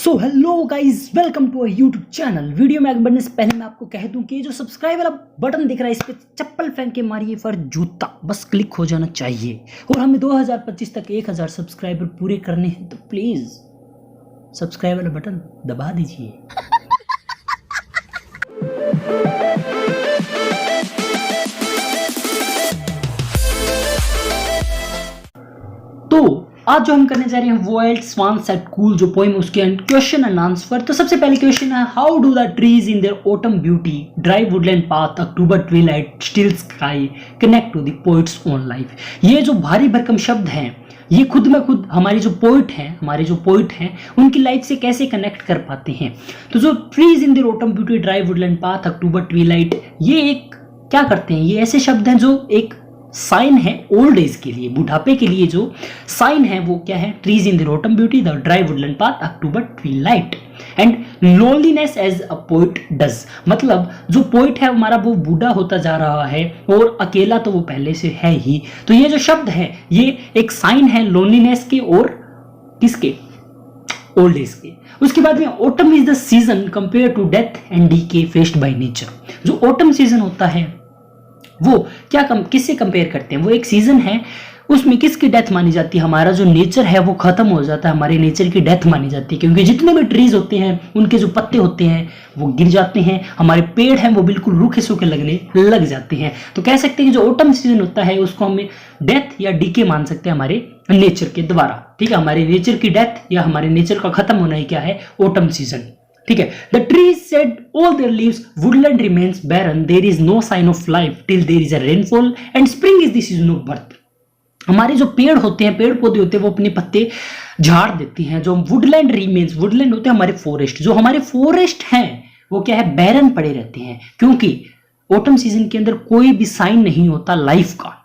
So hello guys, welcome to a YouTube channel. Video में आगे बढ़ने से पहले मैं आपको कह दूं कि ये जो सब्सक्राइब वाला बटन दिख रहा है इस पर चप्पल फेंक के मारिए पर जूता बस क्लिक हो जाना चाहिए। और हमें 2025 तक 1000 सब्सक्राइबर पूरे करने हैं, तो प्लीज़ सब्सक्राइब वाला बटन दबा दीजिए। तो आज जो हम करने जा रहे हैं वाइल्ड स्वान सेट कूल जो पोएम उसके क्वेश्चन एंड आंसर। तो सबसे पहले क्वेश्चन है, how do the trees in their autumn beauty, dry woodland path, October twilight, still sky connect to the poet's own life. ये जो भारी भरकम शब्द हैं ये खुद में खुद हमारे जो पोइट हैं उनकी लाइफ से कैसे कनेक्ट कर पाते हैं। तो जो trees in their autumn beauty, dry woodland path, October Twilight, ये एक क्या करते हैं, ये ऐसे शब्द हैं जो एक साइन है ओल्ड एज के लिए, बुढ़ापे के लिए जो साइन है वो क्या है, trees in the autumn beauty, the dry woodland path, October twilight and loneliness as a poet does. मतलब जो पोइट है हमारा वो बूढ़ा होता जा रहा है और अकेला तो वो पहले से है ही। तो ये जो शब्द है ये एक साइन है लोनलीनेस के और किसके, ओल्ड एज के। उसके बाद में autumn is the season compare to death and decay faced by nature. जो ऑटम सीजन होता है वो क्या किससे कंपेयर करते हैं, वो एक सीजन है उसमें किसकी डेथ मानी जाती है, हमारा जो नेचर है वो खत्म हो जाता है, हमारे नेचर की डेथ मानी जाती है। क्योंकि जितने भी ट्रीज होते हैं उनके जो पत्ते होते हैं वो गिर जाते हैं, हमारे पेड़ हैं वो बिल्कुल रूखे सूखे लगने लग जाते हैं। तो कह सकते हैं कि जो ऑटम सीजन होता है उसको हमें डेथ या डीके मान सकते हैं हमारे नेचर के द्वारा। ठीक है, हमारे नेचर की डेथ या हमारे नेचर का खत्म होना ही क्या है, ऑटम सीजन। ठीक है, the trees shed all their leaves, woodland remains barren, there is no sign of life till there is a rainfall and spring is the season of birth. हमारे जो पेड़ होते हैं, पेड़ पौधे होते हैं, वो अपने पत्ते झाड़ देती हैं। जो वुडलैंड रिमेन्स, वुडलैंड होते हैं हमारे फॉरेस्ट, जो हमारे फॉरेस्ट हैं वो क्या है, बैरन पड़े रहते हैं, क्योंकि ऑटम सीजन के अंदर कोई भी साइन नहीं होता लाइफ का।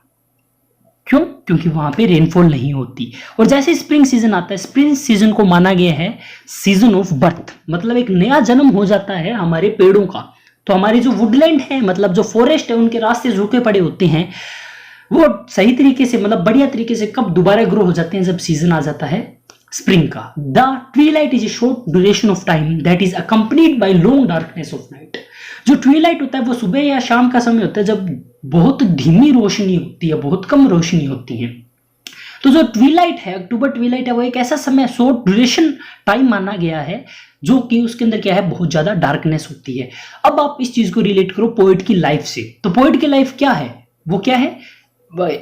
क्यों? क्योंकि वहां पे रेनफॉल नहीं होती। और जैसे स्प्रिंग सीजन आता है, स्प्रिंग सीजन को माना गया है सीजन ऑफ बर्थ, मतलब एक नया जन्म हो जाता है हमारे पेड़ों का। तो हमारे जो वुडलैंड है, मतलब जो फॉरेस्ट है, उनके रास्ते सूखे पड़े होते हैं, वो सही तरीके से मतलब बढ़िया तरीके से कब दोबारा ग्रो हो जाते हैं, जब सीजन आ जाता है स्प्रिंग का। The Twilight is a short duration of time that is accompanied by long darkness of night. जो ट्विलाइट होता है वो सुबह या शाम का समय होता है जब बहुत धीमी रोशनी होती है, बहुत कम रोशनी होती है। तो जो ट्विलाइट है, अक्टूबर ट्विलाइट है, वो एक ऐसा समय शॉर्ट ड्यूरेशन टाइम माना गया है जो कि उसके अंदर क्या है, बहुत ज्यादा डार्कनेस होती है। अब आप इस चीज को रिलेट करो पोइट की लाइफ से। तो पोइट की लाइफ क्या है, वो क्या है,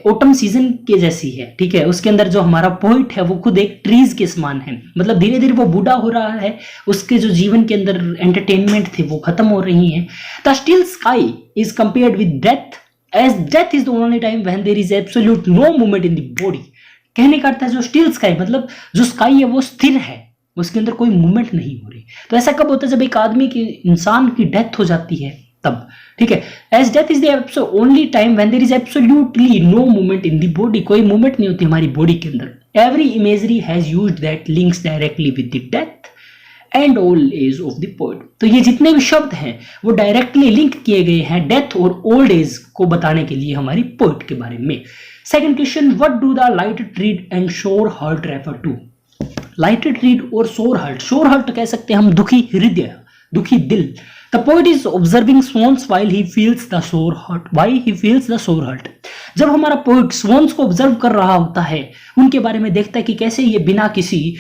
ऑटम सीजन के जैसी है। ठीक है, उसके अंदर जो हमारा पोइट है वो खुद एक ट्रीज के समान है, मतलब धीरे धीरे वो बूढ़ा हो रहा है, उसके जो जीवन के अंदर एंटरटेनमेंट थे वो खत्म हो रही हैं। The still sky is compared with death as death is the only time when there is absolute no movement in the body. कहने का अर्थ है जो स्टिल स्काई मतलब जो स्काई है वो स्थिर है, उसके अंदर कोई मूवमेंट नहीं हो रही। तो ऐसा कब होता है, जब एक आदमी की, इंसान की डेथ हो जाती है तब। ठीक है, as death is the only time when there is absolutely no movement in the body, कोई मूवमेंट नहीं होती हमारी बॉडी के अंदर। Every imagery has used that links directly with the death and old age of the poet. तो ये जितने भी शब्द हैं वो डायरेक्टली लिंक किए गए हैं डेथ और ओल्ड एज को बताने के लिए हमारी पोएट के बारे में। Second question, what do the lighted reed and sore heart refer to. Lighted reed और शोर हार्ट कह सकते हैं हम दुखी हृदय, दुखी दिल। The poet is observing swans while he feels the sore heart. Why he feels the sore heart? जब हमारा पोइट स्वॉन्स को ऑब्जर्व कर रहा होता है, उनके बारे में देखता है कि कैसे ये बिना किसी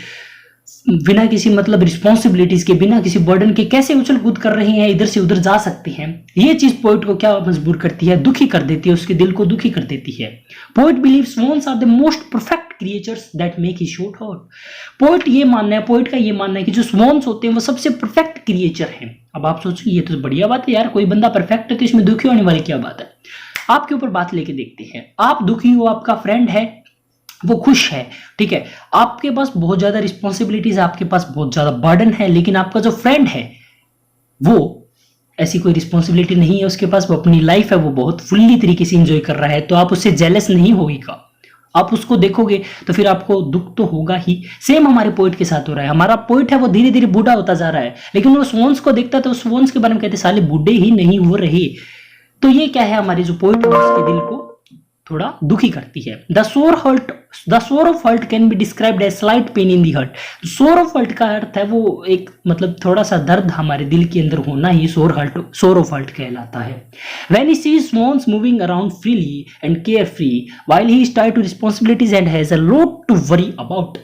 मतलब रिस्पॉन्सिबिलिटीज के, बिना किसी बर्डन के कैसे उछल कूद कर रही हैं, इधर से उधर जा सकती हैं। ये चीज पोइट को क्या मजबूर करती है, दुखी कर देती है, उसके दिल को दुखी कर देती है। Poet believe swans are the most perfect creatures that make his sore heart. Poet का ये मानना है कि जो स्वॉन्स होते हैं वो सबसे परफेक्ट क्रिएचर हैं। अब आप सोचो ये तो बढ़िया बात है यार, कोई बंदा परफेक्ट है तो इसमें दुखी होने वाली क्या बात है। आपके ऊपर बात लेके देखते हैं, आप दुखी हो, आपका फ्रेंड है वो खुश है। ठीक है, आपके पास बहुत ज्यादा रिस्पॉन्सिबिलिटीज, आपके पास बहुत ज्यादा बर्डन है, लेकिन आपका जो फ्रेंड है वो ऐसी कोई रिस्पॉन्सिबिलिटी नहीं है उसके पास, वो अपनी लाइफ है वो बहुत फुल्ली तरीके से एंजॉय कर रहा है। तो आप उससे जेलस नहीं होगा, आप उसको देखोगे तो फिर आपको दुख तो होगा ही। सेम हमारे पोइट के साथ हो रहा है, हमारा पोइट है वो धीरे धीरे बूढ़ा होता जा रहा है, लेकिन वो स्वॉन्स को देखता है तो स्वॉन्स के बारे में कहते साले बूढ़े ही नहीं हो रहे। तो ये क्या है, हमारे जो पोइट है उसके दिल को थोड़ा दुखी करती है। The sore of heart can be described as slight pain in the heart. Sore of heart का अर्थ है वो एक मतलब थोड़ा सा दर्द हमारे दिल के अंदर होना ही सोर ऑफ हर्ट कहलाता है। When he sees swans moving around freely and carefree while he is tied to responsibilities and has a lot to worry about.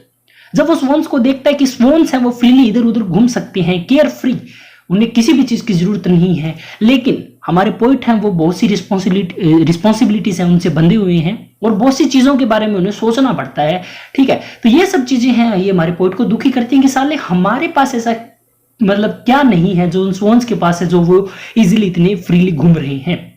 जब वो स्वॉन्स को देखता है कि स्वॉन्स है वो फ्रीली इधर उधर घूम सकते हैं, केयर फ्री, उन्हें किसी भी चीज की जरूरत नहीं है, लेकिन हमारे पोइट हैं वो बहुत सी रिस्पॉन्सिबिलिटीज हैं उनसे बंधे हुए हैं और बहुत सी चीजों के बारे में उन्हें सोचना पड़ता है। ठीक है, तो ये सब चीजें हैं, ये हमारे पोइट को दुखी करती हैं कि साले हमारे पास ऐसा मतलब क्या नहीं है जो उन स्वॉन्स के पास है जो वो इजीली इतने फ्रीली घूम रहे हैं।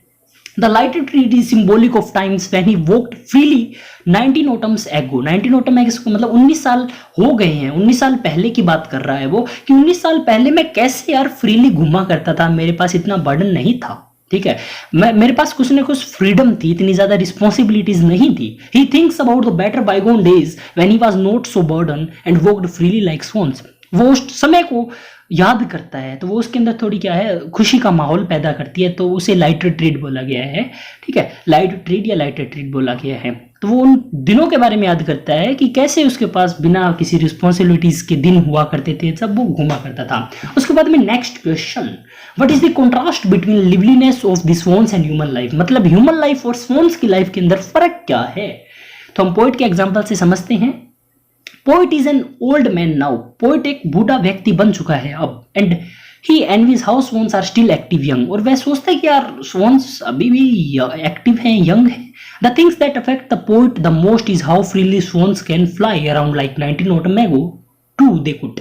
The lighted treat is symbolic of times when he walked freely 19 autumns ago। 19 autumn ago मतलब 19 साल हो गए हैं, 19 साल पहले की बात कर रहा है वो कि 19 साल पहले मैं कैसे यार फ्रीली घूमा करता था, मेरे पास इतना बर्डन नहीं था। ठीक है, मेरे पास कुछ ना कुछ फ्रीडम थी, इतनी ज्यादा रिस्पॉन्सिबिलिटीज नहीं थी। He thinks about the better bygone days when he was not so burdened and walked freely like swans। वो उस समय को याद करता है तो वो उसके अंदर थोड़ी क्या है खुशी का माहौल पैदा करती है, तो उसे लाइटर ट्रीट बोला गया है। ठीक है, लाइट ट्रीट या लाइटर ट्रीट बोला गया है। तो वो उन दिनों के बारे में याद करता है कि कैसे उसके पास बिना किसी रिस्पॉन्सिबिलिटीज के दिन हुआ करते थे जब वो घूमा करता था। उसके बाद में next question, what is the contrast between liveliness of the swans and human life. मतलब ह्यूमन लाइफ और स्वॉन्स की लाइफ के अंदर फर्क क्या है, तो हम पोइट के एग्जाम्पल से समझते हैं। Poet is an old man now. Poet एक बूढ़ा व्यक्ति बन चुका है अब, and he envies how swans are still active young. और वह सोचता है कि यार स्वॉन्स अभी भी एक्टिव हैं, यंग है। The things that affect the poet the most is how freely swans can fly around like 19 autumn ago to they could.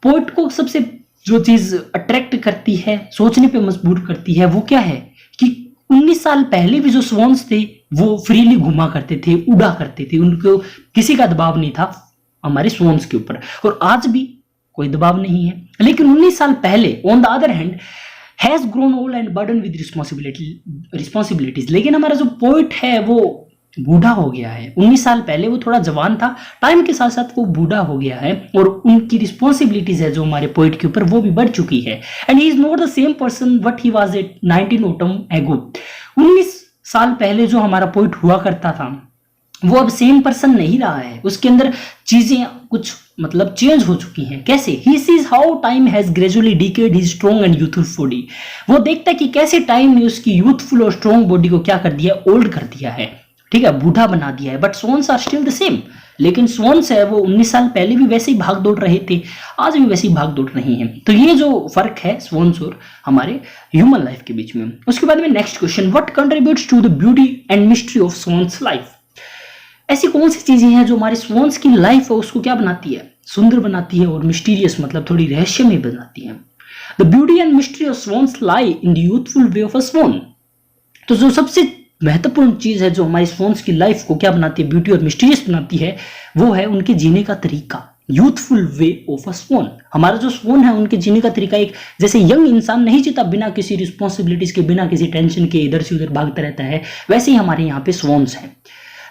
Poet को सबसे जो चीज अट्रैक्ट करती है, सोचने पे मजबूर करती है, वो क्या है कि 19 साल पहले भी जो स्वॉन्स थे वो फ्रीली घुमा करते थे, उड़ा करते थे, उनको किसी का दबाव नहीं था हमारे स्वॉन्स के ऊपर, और आज भी कोई दबाव नहीं है। लेकिन 19 साल पहले on the other hand has grown old and burden with responsibilities. लेकिन हमारा जो पोइट है वो बूढ़ा हो गया है। 19 साल पहले वो थोड़ा जवान था, टाइम के साथ साथ वो बूढ़ा हो गया है और उनकी रिस्पॉन्सिबिलिटीज है जो हमारे पोइट के ऊपर वो भी बढ़ चुकी है। And he is not the same person what he was at 19 autumn ago। 19 साल पहले जो हमारा पोइट हुआ करता था वो अब सेम पर्सन नहीं रहा है, उसके अंदर चीजें कुछ मतलब चेंज हो चुकी हैं। कैसे? He sees how time has gradually decade his strong and youthful body. वो देखता है कि कैसे टाइम ने उसकी यूथफुल और स्ट्रॉन्ग बॉडी को क्या कर दिया, ओल्ड कर दिया है, ठीक है, बूढ़ा बना दिया है। But swans are still the same. लेकिन स्वॉन्स है वो 19 साल पहले भी वैसे ही भाग दौड़ रहे थे, आज भी वैसे ही भाग दौड़ रही हैं। तो ये जो फर्क है स्वॉन्स और हमारे ह्यूमन लाइफ के बीच में। उसके बाद में next question, what contributes to the beauty and mystery of swans life. ऐसी कौन सी चीजें हैं जो हमारे स्वॉन्स की लाइफ है उसको क्या बनाती है, सुंदर बनाती है और मिस्टीरियस मतलब थोड़ी रहस्यमय बनाती है। The beauty and mystery of swans lie in the youthful way of a sworn. तो जो सबसे महत्वपूर्ण चीज है जो हमारी स्वॉन्स की लाइफ को क्या बनाती है, ब्यूटी और मिस्टीरियस बनाती है, वो है उनके जीने का तरीका, youthful way of a sworn. हमारा जो स्वॉन है उनके जीने का तरीका एक जैसे यंग इंसान नहीं जीता बिना किसी रिस्पॉन्सिबिलिटीज के, बिना किसी टेंशन के इधर से उधर भागता रहता है, वैसे ही हमारे यहाँ पे स्वॉन्स हैं।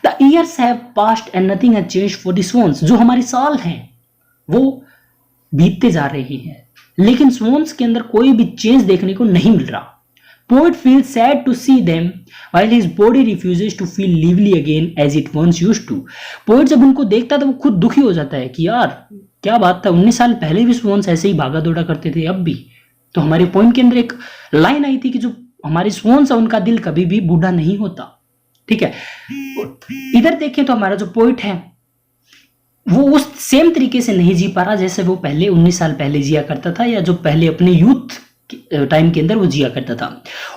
The years have passed and nothing has changed for the swans। जो हमारे साल हैं वो बीतते जा रहे हैं लेकिन स्वॉन्स के अंदर कोई भी चेंज देखने को नहीं मिल रहा। Poet feels sad to see them while his body refuses to feel lively again as it once used to। Poet जब उनको देखता है तो वो खुद दुखी हो जाता है कि यार क्या बात था, 19 साल पहले भी स्वॉन्स ऐसे ही भागा दौड़ा करते थे, अब भी। तो हमारे पोइम के अंदर एक लाइन आई थी कि जो हमारे स्वॉन्स है उनका दिल कभी भी बूढ़ा नहीं होता, ठीक है। इधर देखें तो हमारा जो पोइट है वो उस सेम तरीके से नहीं जी पा रहा जैसे वो पहले 19 साल पहले जिया करता था या जो पहले अपने यूथ टाइम के अंदर वो जिया करता था।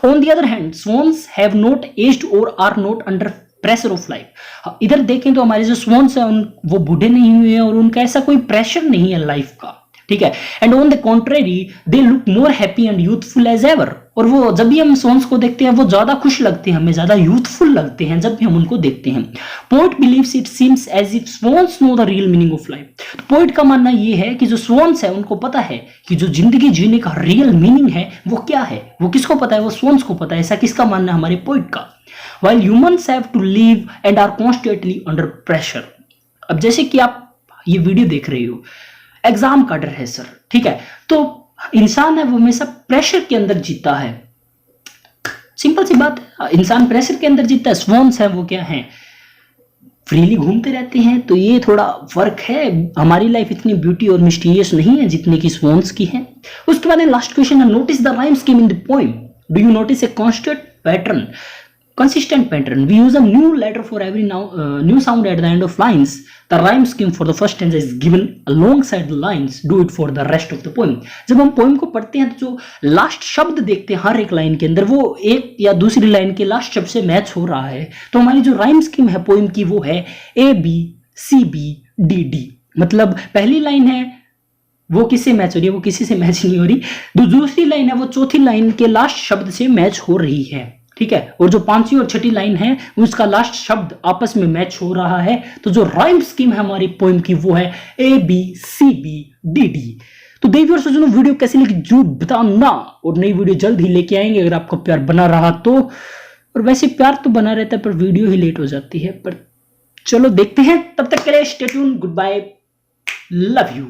On the other hand swans have not aged और are not under pressure of life. इधर देखें तो हमारे जो स्वॉन्स है वो बूढ़े नहीं हुए हैं और उनका ऐसा कोई प्रेशर नहीं है लाइफ का, ठीक है। And on the contrary they look more happy and youthful as ever. और वो जब भी हम स्वॉन्स को देखते हैं वो ज्यादा खुश लगते हैं, हमें ज्यादा यूथफुल लगते हैं जब भी हम उनको देखते हैं। Poet believes it seems as if swans know the real meaning of life. तो पोइट का मानना ये है कि जो स्वॉन्स है उनको पता है कि जो जिंदगी जीने का रियल मीनिंग है वो क्या है। वो किसको पता है? वो स्वॉन्स को पता है। ऐसा किसका मानना है? हमारे पोइट का। While humans have to live and are constantly under pressure। अब जैसे कि आप ये वीडियो देख रहे हो, एग्जाम का डर है सर, ठीक है, तो इंसान है वो हमेशा प्रेशर के अंदर जीता है। सिंपल सी बात है, इंसान प्रेशर के अंदर जीतता है। स्वॉन्स है वो क्या है, फ्रीली घूमते रहते हैं। तो ये थोड़ा फर्क है, हमारी लाइफ इतनी ब्यूटी और मिस्टीरियस नहीं है जितनी की स्वॉन्स की है। उसके बाद लास्ट क्वेश्चन है, notice the rhyme scheme in the poem, do you notice a constant pattern, consistent pattern? We use a new letter for every new sound at the end of lines. The rhyme scheme for the first stanza is given alongside the lines. Do it for the rest of the poem. जब हम poem को पढ़ते हैं तो जो last शब्द देखते हैं हर एक लाइन के अंदर, वो एक या दूसरी लाइन के लास्ट शब्द से मैच हो रहा है। तो हमारी जो राइम स्कीम है पोएम की वो है ABCBDD। मतलब पहली लाइन है वो किससे मैच हो रही है, वो किसी से मैच नहीं हो रही। दूसरी लाइन है वो चौथी लाइन के लास्ट शब्द से मैच हो रही है, ठीक है। और जो पांचवी और छठी लाइन है उसका लास्ट शब्द आपस में मैच हो रहा है। तो जो राइम स्कीम है हमारी पोएम की वो है ABCBDD। तो देवियों और सज्जनों, वीडियो कैसी लगी जरूर बताना, और नई वीडियो जल्द ही लेके आएंगे अगर आपको प्यार बना रहा तो। और वैसे प्यार तो बना रहता है पर वीडियो ही लेट हो जाती है, पर चलो देखते हैं। तब तक के लिए stay tuned, goodbye, love you.